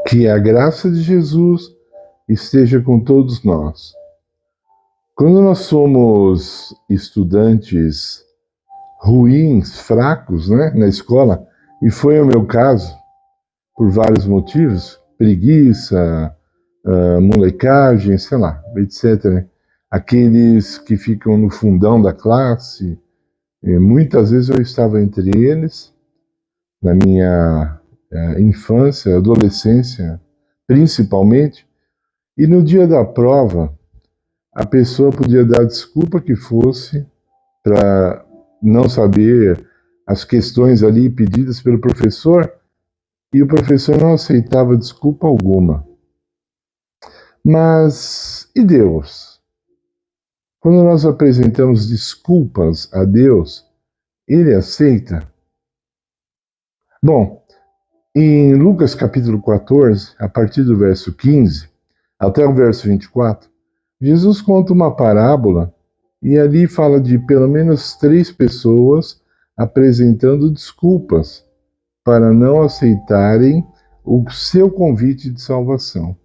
Que a graça de Jesus esteja com todos nós. Quando nós somos estudantes ruins, fracos, né, na escola, e foi o meu caso, por vários motivos, preguiça, molecagem, sei lá, etc. Né? Aqueles que ficam no fundão da classe, muitas vezes eu estava entre eles, na minha infância, adolescência, principalmente, e no dia da prova, a pessoa podia dar a desculpa que fosse para não saber as questões ali pedidas pelo professor, e o professor não aceitava desculpa alguma. Mas e Deus? Quando nós apresentamos desculpas a Deus, Ele aceita? Bom, em Lucas capítulo 14, a partir do verso 15 até o verso 24, Jesus conta uma parábola e ali fala de pelo menos 3 pessoas apresentando desculpas para não aceitarem o seu convite de salvação.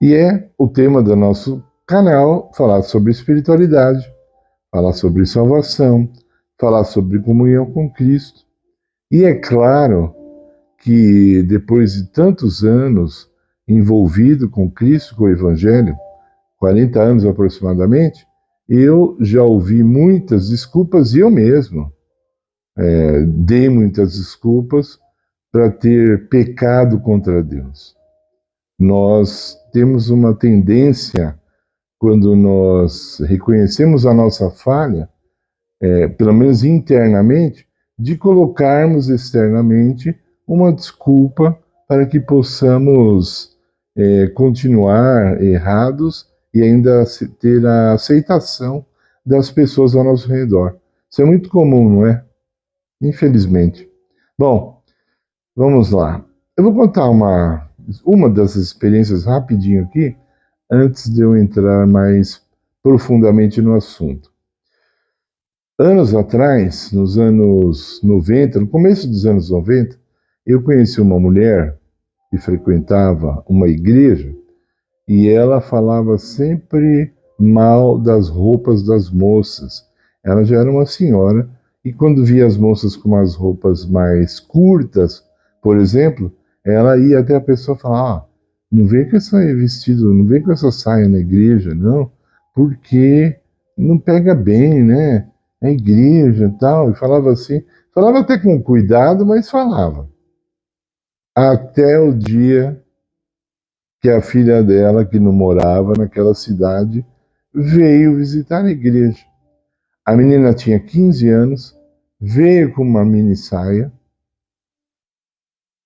E é o tema do nosso canal falar sobre espiritualidade, falar sobre salvação, falar sobre comunhão com Cristo. E é claro que depois de tantos anos envolvido com Cristo, com o Evangelho, 40 anos aproximadamente, eu já ouvi muitas desculpas e eu mesmo dei muitas desculpas para ter pecado contra Deus. Nós temos uma tendência, quando nós reconhecemos a nossa falha, pelo menos internamente, de colocarmos externamente uma desculpa para que possamos continuar errados e ainda ter a aceitação das pessoas ao nosso redor. Isso é muito comum, não é? Infelizmente. Bom, vamos lá. Eu vou contar uma dessas experiências rapidinho aqui, antes de eu entrar mais profundamente no assunto. Anos atrás, nos anos 90, no começo dos anos 90, eu conheci uma mulher que frequentava uma igreja e ela falava sempre mal das roupas das moças. Ela já era uma senhora e quando via as moças com as roupas mais curtas, por exemplo, ela ia até a pessoa falar: não vem com esse vestido, não vem com essa saia na igreja, não, porque não pega bem, né? É igreja e tal. E falava assim, falava até com cuidado, mas falava. Até o dia que a filha dela, que não morava naquela cidade, veio visitar a igreja. A menina tinha 15 anos, veio com uma mini saia,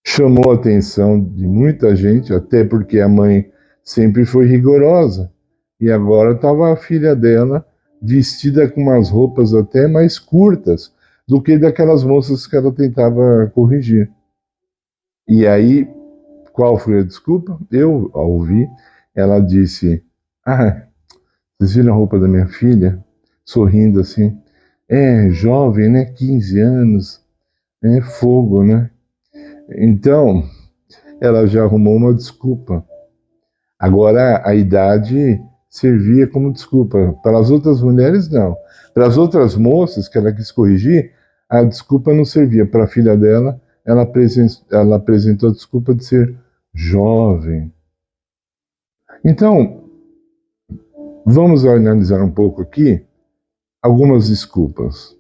chamou a atenção de muita gente, até porque a mãe sempre foi rigorosa. E agora estava a filha dela vestida com umas roupas até mais curtas do que daquelas moças que ela tentava corrigir. E aí, qual foi a desculpa? Eu, ao ouvir, ela disse: vocês viram a roupa da minha filha? Sorrindo assim. É, jovem, né? 15 anos. É fogo, né? Então, ela já arrumou uma desculpa. Agora, a idade servia como desculpa. Para as outras mulheres, não. Para as outras moças que ela quis corrigir, a desculpa não servia. Para a filha dela, ela apresentou a desculpa de ser jovem. Então, vamos analisar um pouco aqui algumas desculpas.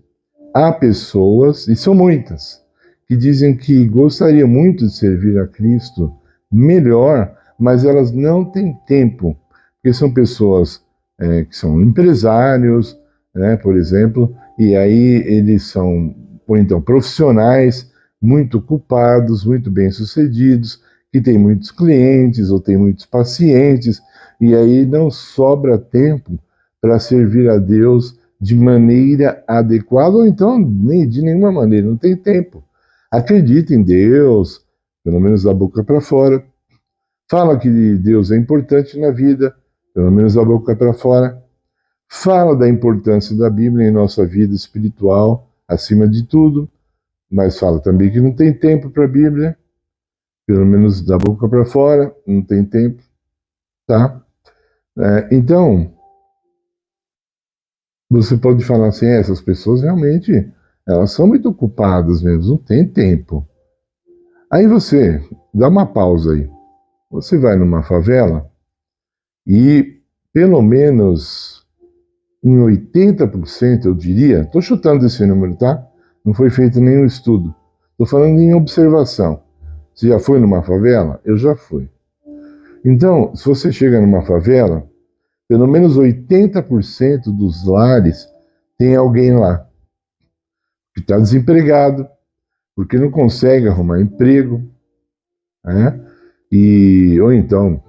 Há pessoas, e são muitas, que dizem que gostariam muito de servir a Cristo melhor, mas elas não têm tempo, porque são pessoas que são empresários, né, por exemplo, e aí eles são, ou então, profissionais muito ocupados, muito bem-sucedidos, que têm muitos clientes ou têm muitos pacientes, e aí não sobra tempo para servir a Deus de maneira adequada, ou então nem de nenhuma maneira, não tem tempo. Acredita em Deus, pelo menos da boca para fora. Fala que Deus é importante na vida, pelo menos da boca para fora. Fala da importância da Bíblia em nossa vida espiritual, acima de tudo, mas fala também que não tem tempo para a Bíblia. pelo menos da boca para fora, não tem tempo, tá? Então, você pode falar assim, essas pessoas realmente, elas são muito ocupadas mesmo, não tem tempo. Aí você dá uma pausa aí. Você vai numa favela e pelo menos em 80%, eu diria, estou chutando esse número, tá? Não foi feito nenhum estudo. Estou falando em observação. Você já foi numa favela? Eu já fui. Então, se você chega numa favela, pelo menos 80% dos lares tem alguém lá que está desempregado, porque não consegue arrumar emprego, né? Ou então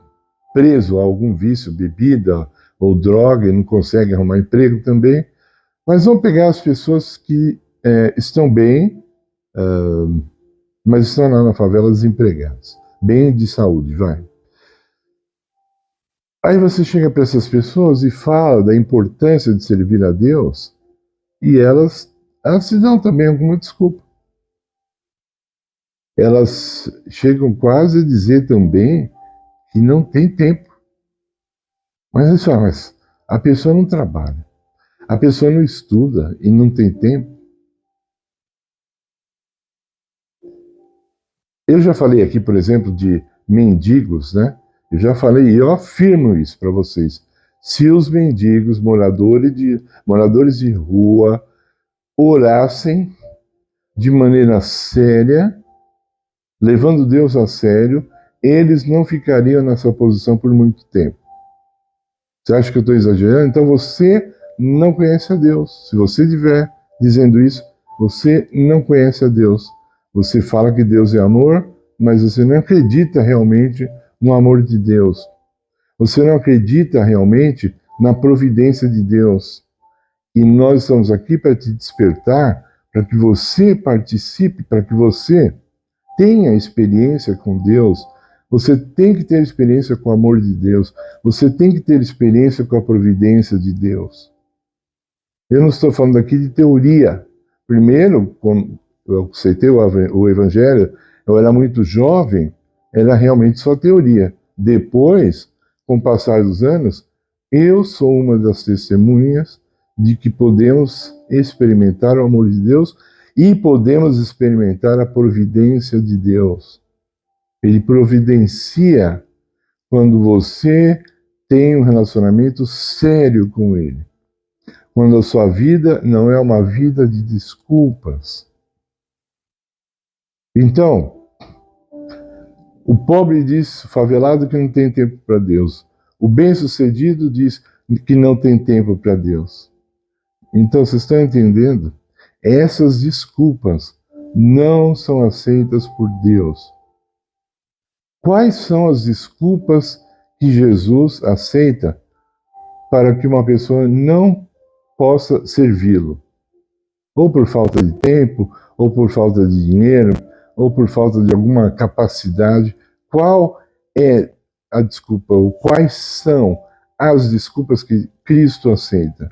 preso a algum vício, bebida ou droga, e não consegue arrumar emprego também. Mas vamos pegar as pessoas que estão bem, mas estão lá na favela desempregadas, bem de saúde, vai. Aí você chega para essas pessoas e fala da importância de servir a Deus, e elas se dão também alguma desculpa. Elas chegam quase a dizer também que não tem tempo. Mas a pessoa não trabalha, a pessoa não estuda e não tem tempo. Eu já falei aqui, por exemplo, de mendigos, né? Eu já falei e eu afirmo isso para vocês. Se os mendigos, moradores de rua, orassem de maneira séria, levando Deus a sério, eles não ficariam nessa posição por muito tempo. Você acha que eu estou exagerando? Então você não conhece a Deus. Se você estiver dizendo isso, você não conhece a Deus. Você fala que Deus é amor, mas você não acredita realmente no amor de Deus. Você não acredita realmente na providência de Deus. E nós estamos aqui para te despertar, para que você participe, para que você tenha experiência com Deus. Você tem que ter experiência com o amor de Deus. Você tem que ter experiência com a providência de Deus. Eu não estou falando aqui de teoria. Primeiro, quando eu aceitei o Evangelho, eu era muito jovem, era realmente só teoria. Depois, com o passar dos anos, eu sou uma das testemunhas de que podemos experimentar o amor de Deus e podemos experimentar a providência de Deus. Ele providencia quando você tem um relacionamento sério com Ele. Quando a sua vida não é uma vida de desculpas. Então, o pobre diz, favelado, que não tem tempo para Deus. O bem-sucedido diz que não tem tempo para Deus. Então, vocês estão entendendo? Essas desculpas não são aceitas por Deus. Quais são as desculpas que Jesus aceita para que uma pessoa não possa servi-lo? Ou por falta de tempo, ou por falta de dinheiro, ou por falta de alguma capacidade. Qual é a desculpa, ou quais são as desculpas que Cristo aceita?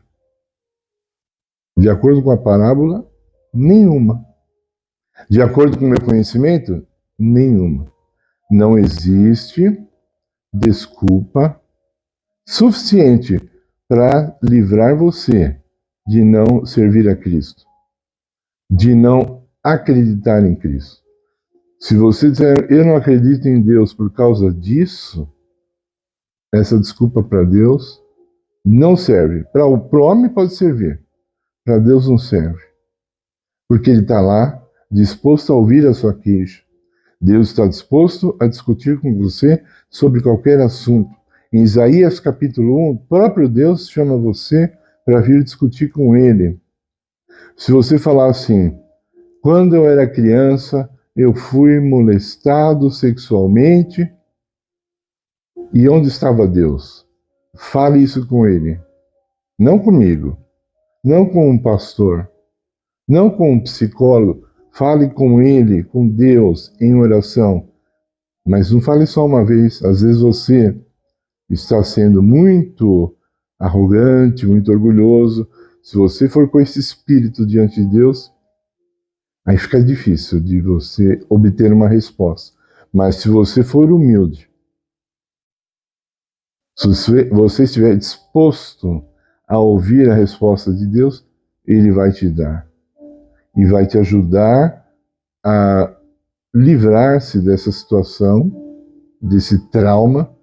De acordo com a parábola, nenhuma. De acordo com o meu conhecimento, nenhuma. Não existe desculpa suficiente para livrar você de não servir a Cristo, de não acreditar em Cristo. Se você disser, eu não acredito em Deus por causa disso, essa desculpa para Deus não serve. Para o homem pode servir, para Deus não serve. Porque Ele está lá, disposto a ouvir a sua queixa. Deus está disposto a discutir com você sobre qualquer assunto. Em Isaías capítulo 1, o próprio Deus chama você para vir discutir com Ele. Se você falar assim, quando eu era criança, eu fui molestado sexualmente, e onde estava Deus? Fale isso com Ele. Não comigo, não com um pastor, não com um psicólogo. Fale com Ele, com Deus, em oração. Mas não fale só uma vez. Às vezes você está sendo muito arrogante, muito orgulhoso. Se você for com esse espírito diante de Deus, aí fica difícil de você obter uma resposta. Mas se você for humilde, se você estiver disposto a ouvir a resposta de Deus, Ele vai te dar. E vai te ajudar a livrar-se dessa situação, desse trauma,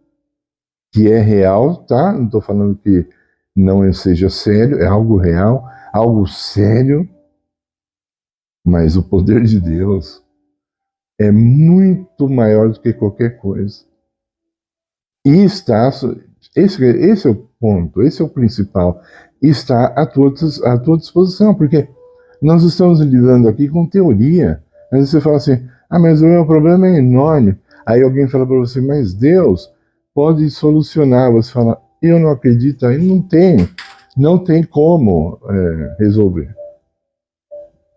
que é real, tá? Não estou falando que não seja sério, é algo real, algo sério, mas o poder de Deus é muito maior do que qualquer coisa. E está, esse é o ponto, esse é o principal, está à tua disposição, porque nós estamos lidando aqui com teoria. Às vezes você fala assim, mas o meu problema é enorme. Aí alguém fala para você, mas Deus pode solucionar. Você fala, eu não acredito, aí não tem como resolver.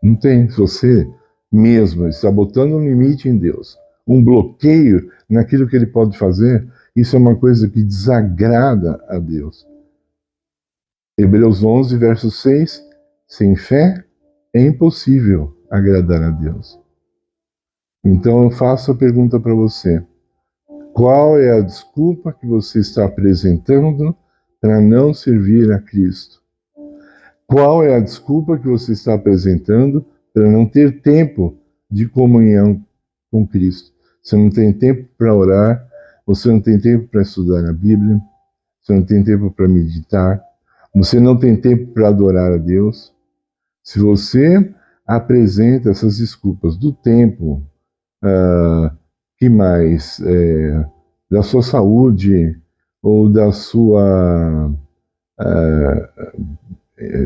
Não tem, se você mesmo está botando um limite em Deus, um bloqueio naquilo que Ele pode fazer, isso é uma coisa que desagrada a Deus. Hebreus 11, verso 6, sem fé é impossível agradar a Deus. Então eu faço a pergunta para você, qual é a desculpa que você está apresentando para não servir a Cristo? Qual é a desculpa que você está apresentando para não ter tempo de comunhão com Cristo? Você não tem tempo para orar, você não tem tempo para estudar a Bíblia, você não tem tempo para meditar, você não tem tempo para adorar a Deus. Se você apresenta essas desculpas do tempo, que mais? Da sua saúde ou da sua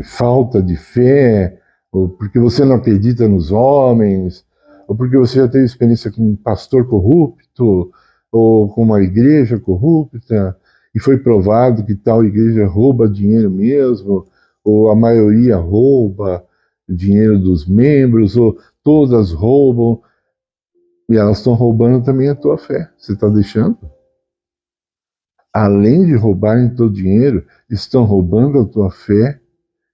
falta de fé, ou porque você não acredita nos homens, ou porque você já teve experiência com um pastor corrupto, ou com uma igreja corrupta, e foi provado que tal igreja rouba dinheiro mesmo, ou a maioria rouba dinheiro dos membros, ou todas roubam, e elas estão roubando também a tua fé. Você está deixando? Além de roubarem teu dinheiro, estão roubando a tua fé,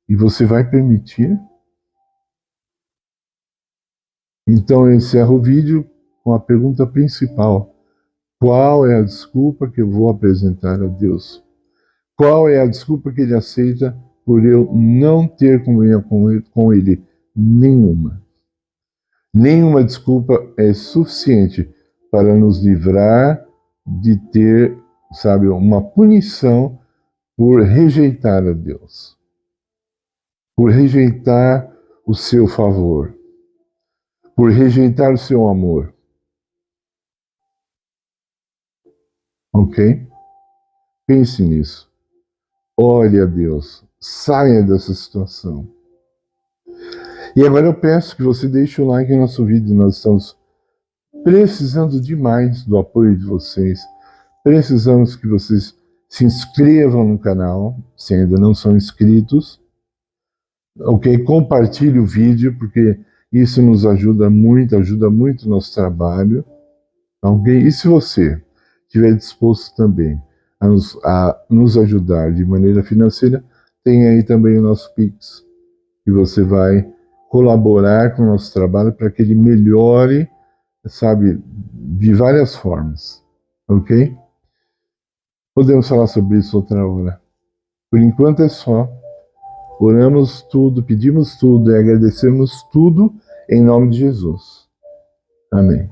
e você vai permitir? Então eu encerro o vídeo com a pergunta principal. Qual é a desculpa que eu vou apresentar a Deus? Qual é a desculpa que Ele aceita por eu não ter comunhão com Ele? Nenhuma. Nenhuma desculpa é suficiente para nos livrar de ter, uma punição por rejeitar a Deus, por rejeitar o seu favor, por rejeitar o seu amor. Ok? Pense nisso. Ore a Deus. Saia dessa situação. E agora eu peço que você deixe o like no nosso vídeo. Nós estamos precisando demais do apoio de vocês. Precisamos que vocês se inscrevam no canal, se ainda não são inscritos. Ok? Compartilhe o vídeo, porque isso nos ajuda muito o nosso trabalho. Ok? E se você estiver disposto também a nos ajudar de maneira financeira, tem aí também o nosso Pix, que você vai colaborar com o nosso trabalho para que ele melhore, de várias formas. Ok? Podemos falar sobre isso outra hora. Por enquanto é só. Oramos tudo, pedimos tudo e agradecemos tudo em nome de Jesus. Amém.